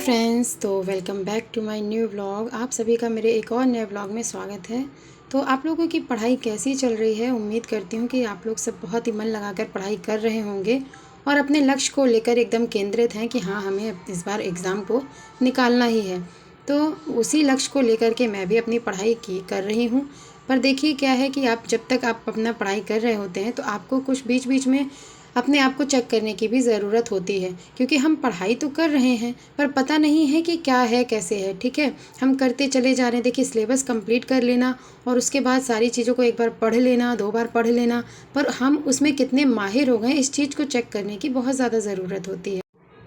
Friends, तो welcome back to my new vlog. आप सभी का मेरे एक और नए व्लॉग में स्वागत है। तो आप लोगों की पढ़ाई कैसी चल रही है? उम्मीद करती हूँ कि आप लोग सब बहुत ही मन लगाकर पढ़ाई कर रहे होंगे और अपने लक्ष्य को लेकर एकदम केंद्रित हैं कि हाँ, हमें इस बार एग्ज़ाम को निकालना ही है। तो उसी लक्ष्य को लेकर के मैं भी अपनी पढ़ाई कर रही हूँ। पर देखिए क्या है कि आप जब तक आप अपना पढ़ाई कर रहे होते हैं तो आपको कुछ बीच बीच में अपने आप को चेक करने की भी ज़रूरत होती है, क्योंकि हम पढ़ाई तो कर रहे हैं पर पता नहीं है कि क्या है कैसे है। ठीक है, हम करते चले जा रहे हैं। देखिए, सिलेबस कंप्लीट कर लेना और उसके बाद सारी चीज़ों को एक बार पढ़ लेना, 2 बार पढ़ लेना, पर हम उसमें कितने माहिर हो गए इस चीज़ को चेक करने की बहुत ज़्यादा ज़रूरत होती है।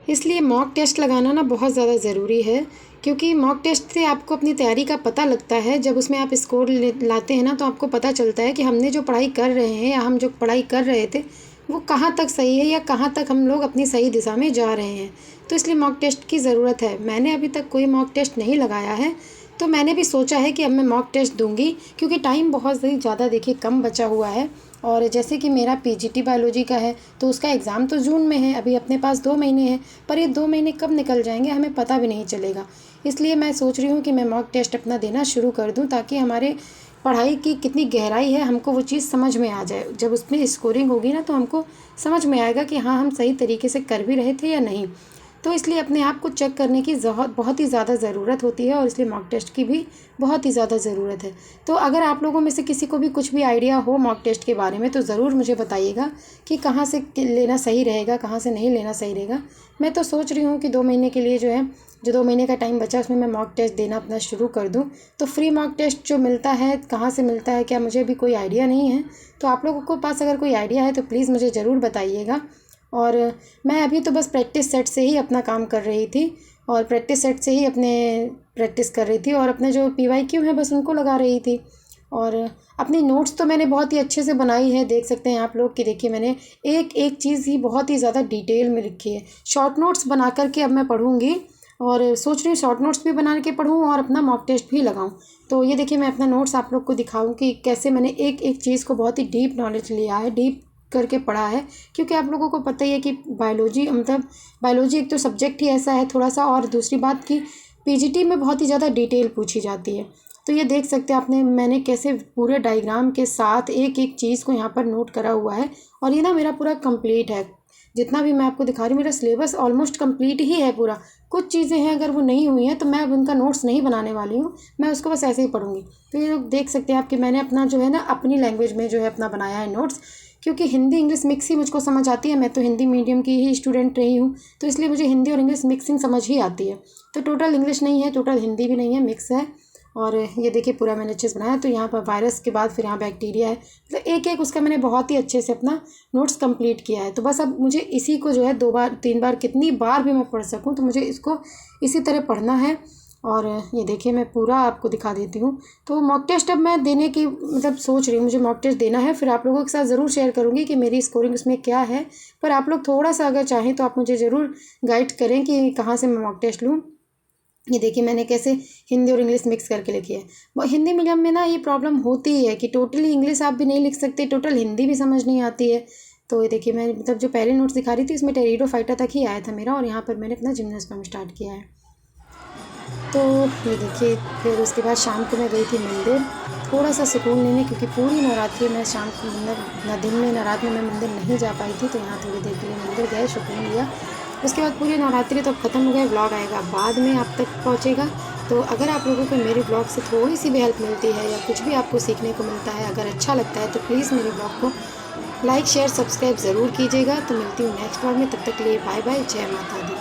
इसलिए मॉक टेस्ट लगाना ना बहुत ज़्यादा ज़रूरी है, क्योंकि मॉक टेस्ट से आपको अपनी तैयारी का पता लगता है। जब उसमें आप स्कोर लाते हैं ना, तो आपको पता चलता है कि हमने जो पढ़ाई कर रहे हैं या हम जो पढ़ाई कर रहे थे वो कहाँ तक सही है या कहाँ तक हम लोग अपनी सही दिशा में जा रहे हैं। तो इसलिए मॉक टेस्ट की ज़रूरत है। मैंने अभी तक कोई मॉक टेस्ट नहीं लगाया है, तो मैंने भी सोचा है कि अब मैं मॉक टेस्ट दूंगी, क्योंकि टाइम बहुत ज़्यादा देखिए कम बचा हुआ है। और जैसे कि मेरा पीजीटी बायोलॉजी का है तो उसका एग्ज़ाम तो जून में है, अभी अपने पास 2 महीने हैं, पर ये 2 महीने कब निकल जाएंगे हमें पता भी नहीं चलेगा। इसलिए मैं सोच रही हूँ कि मैं मॉक टेस्ट अपना देना शुरू कर दूँ, ताकि हमारे पढ़ाई की कितनी गहराई है हमको वो चीज़ समझ में आ जाए। जब उसमें स्कोरिंग होगी ना, तो हमको समझ में आएगा कि हाँ, हम सही तरीके से कर भी रहे थे या नहीं। तो इसलिए अपने आप को चेक करने की बहुत ही ज़्यादा ज़रूरत होती है, और इसलिए मॉक टेस्ट की भी बहुत ही ज़्यादा ज़रूरत है। तो अगर आप लोगों में से किसी को भी कुछ भी आइडिया हो मॉक टेस्ट के बारे में, तो ज़रूर मुझे बताइएगा कि कहाँ से लेना सही रहेगा, कहाँ से नहीं लेना सही रहेगा। मैं तो सोच रही हूँ कि 2 महीने के लिए जो 2 महीने का टाइम बचा उसमें मैं मॉक टेस्ट देना अपना शुरू कर दूँ। तो फ्री मॉक टेस्ट जो मिलता है, कहाँ से मिलता है, क्या मुझे भी कोई आइडिया नहीं है। तो आप लोगों के पास अगर कोई आइडिया है तो प्लीज़ मुझे ज़रूर बताइएगा। और मैं अभी तो बस प्रैक्टिस सेट से ही अपना काम कर रही थी, और प्रैक्टिस सेट से ही अपने प्रैक्टिस कर रही थी, और अपने जो PYQ हैं बस उनको लगा रही थी। और अपनी नोट्स तो मैंने बहुत ही अच्छे से बनाई है। देख सकते हैं आप लोग कि देखिए, मैंने एक एक चीज़ ही बहुत ही ज़्यादा डिटेल में लिखी है। शॉर्ट नोट्स बना करके अब मैं पढ़ूँगी, और सोच रही हूँ शॉर्ट नोट्स भी बना के पढूँ और अपना मॉक टेस्ट भी लगाऊँ। तो ये देखिए, मैं अपना नोट्स आप लोग को दिखाऊँ कि कैसे मैंने एक एक चीज़ को बहुत ही डीप नॉलेज लिया है, डीप करके पढ़ा है। क्योंकि आप लोगों को पता ही है कि बायोलॉजी एक तो सब्जेक्ट ही ऐसा है थोड़ा सा, और दूसरी बात कि पीजीटी में बहुत ही ज़्यादा डिटेल पूछी जाती है। तो ये देख सकते हैं मैंने कैसे पूरे डायग्राम के साथ एक एक चीज़ को यहाँ पर नोट करा हुआ है। और ये ना मेरा पूरा कंप्लीट है, जितना भी मैं आपको दिखा रही हूँ मेरा सिलेबस ऑलमोस्ट कंप्लीट ही है पूरा। कुछ चीज़ें हैं अगर वो नहीं हुई हैं तो मैं अब उनका नोट्स नहीं बनाने वाली हूँ, मैं उसको बस ऐसे ही पढ़ूँगी। तो ये लोग देख सकते हैं आप कि मैंने अपना जो है ना अपनी लैंग्वेज में जो है अपना बनाया है नोट्स, क्योंकि हिंदी इंग्लिश मिक्स ही मुझको समझ आती है। मैं तो हिंदी मीडियम की ही स्टूडेंट रही हूँ, तो इसलिए मुझे हिंदी और इंग्लिश मिक्सिंग समझ ही आती है। तो टोटल इंग्लिश नहीं है, टोटल हिंदी भी नहीं है, मिक्स है। और ये देखिए पूरा मैंने अच्छे से बनाया। तो यहाँ पर वायरस के बाद फिर यहाँ बैक्टीरिया है, मतलब एक एक उसका मैंने बहुत ही अच्छे से अपना नोट्स कंप्लीट किया है। तो बस अब मुझे इसी को जो है 2 बार 3 बार कितनी बार भी मैं पढ़ सकूँ, तो मुझे इसको इसी तरह पढ़ना है। और ये देखिए मैं पूरा आपको दिखा देती हूँ। तो मॉक टेस्ट अब मैं देने की मतलब सोच रही हूँ, मुझे मॉक टेस्ट देना है। फिर आप लोगों के साथ ज़रूर शेयर करूँगी कि मेरी स्कोरिंग उसमें क्या है। पर आप लोग थोड़ा सा अगर चाहें तो आप मुझे ज़रूर गाइड करें कि कहाँ से मैं मॉक टेस्ट लूँ। ये देखिए मैंने कैसे हिंदी और इंग्लिश मिक्स करके लिखी है। वो हिंदी मीडियम में ना ये प्रॉब्लम होती ही है कि टोटली इंग्लिश आप भी नहीं लिख सकते, टोटल हिंदी भी समझ नहीं आती है। तो ये देखिए मैं मतलब जो पहले नोट्स दिखा रही थी उसमें टेरिडोफाइटा तक ही आया था मेरा, और यहाँ पर मैंने अपना जिम्नास्टिक स्टार्ट किया है। तो ये देखिए फिर उसके बाद शाम को मैं गई थी मंदिर थोड़ा सा सुकून लेने, क्योंकि पूरी नवरात्रि में शाम को ना दिन में ना रात में मैं मंदिर नहीं जा पाई थी। तो यहाँ थोड़ी देर के लिए मंदिर गए, सुकून लिया। उसके बाद पूरी नवरात्रि तो ख़त्म हो गए, व्लॉग आएगा बाद में आप तक पहुँचेगा। तो अगर आप लोगों को मेरे ब्लॉग से थोड़ी सी भी हेल्प मिलती है या कुछ भी आपको सीखने को मिलता है, अगर अच्छा लगता है, तो प्लीज़ मेरे ब्लॉग को लाइक शेयर सब्सक्राइब ज़रूर कीजिएगा। तो मिलती हूँ नेक्स्ट ब्लॉग में, तब तक के लिए बाय बाय, जय माता दी।